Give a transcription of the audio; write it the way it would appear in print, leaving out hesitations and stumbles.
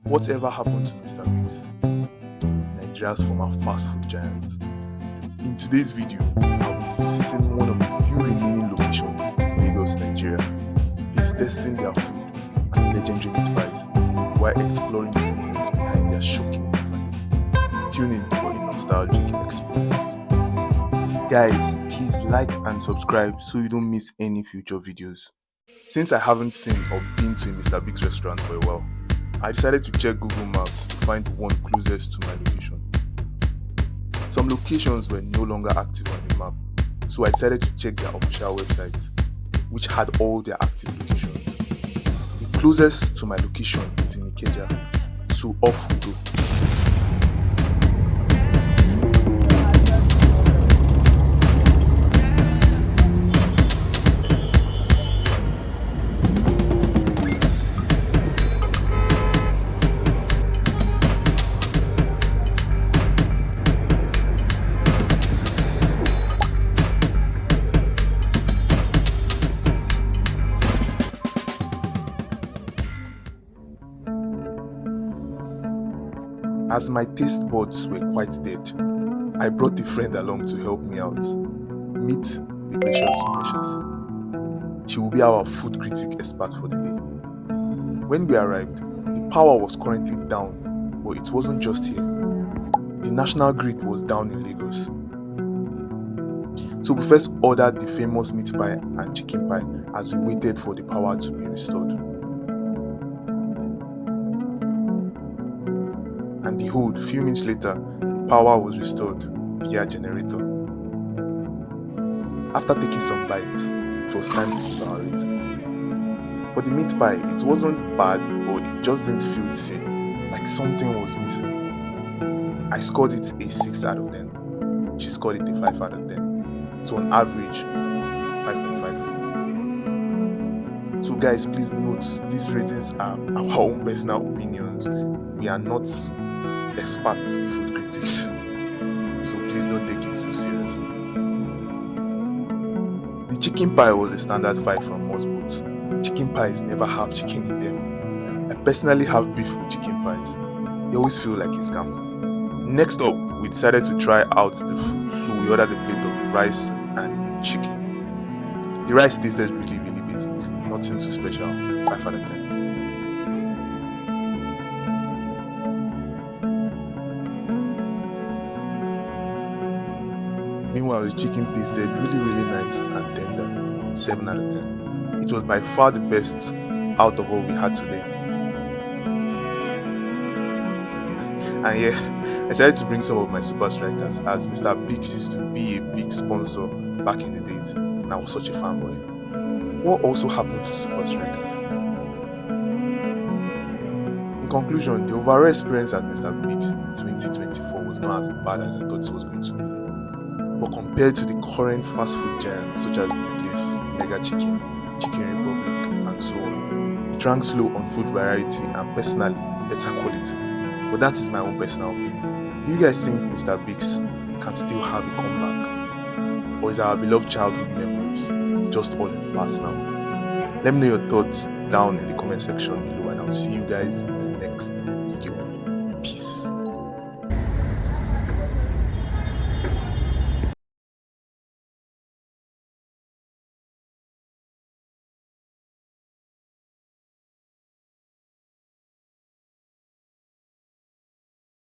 Whatever happened to Mr. Biggs, Nigeria's former fast food giant? In today's video, I'll be visiting one of the few remaining locations in Lagos, Nigeria, taste testing their food and legendary meat pies while exploring the reasons behind their shocking decline. Tune in for a nostalgic experience. Guys, please like and subscribe so you don't miss any future videos. Since I haven't seen or been to a Mr. Biggs restaurant for a while, I decided to check Google Maps to find one closest to my location. Some locations were no longer active on the map, so I decided to check their official website, which had all their active locations. The closest to my location is in Ikeja, so off we go. As my taste buds were quite dead, I brought a friend along to help me out. Meet the gracious Precious. She will be our food critic expert for the day. When we arrived, the power was currently down, but it wasn't just here. The national grid was down in Lagos. So we first ordered the famous meat pie and chicken pie as we waited for the power to be restored. And behold, a few minutes later, the power was restored via generator. After taking some bites, it was time to evaluate. For the meat pie, it wasn't bad, but it just didn't feel the same, like something was missing. I scored it a 6 out of 10. She scored it a 5 out of 10. So on average, 5.5. So guys, please note, these ratings are our own personal opinions. We are not experts food critics, so please don't take it too seriously. The chicken pie was a standard 5 from most booths. Chicken pies never have chicken in them. I personally have beef with chicken pies. They always feel like a scam. Next up, we decided to try out the food, so we ordered a plate of rice and chicken. The rice tasted really basic, nothing too special. 5 out of 10. Meanwhile, the chicken tasted really nice and tender. 7 out of 10. It was by far the best out of what we had today. And yeah, I decided to bring some of my Supa Strikas, as Mr. Bigg used to be a big sponsor back in the days, and I was such a fanboy. What also happened to Supa Strikas? In conclusion, the overall experience at Mr. Bigg's in 2024 was not as bad as I thought it was going to be. But compared to the current fast food giants such as The Place, Mega Chicken, Chicken Republic, and so on, it ranks low on food variety and personally better quality. But that is my own personal opinion. Do you guys think Mr. Biggs can still have a comeback? Or is our beloved childhood memories just all in the past now? Let me know your thoughts down in the comment section below, and I'll see you guys in the next video. Peace.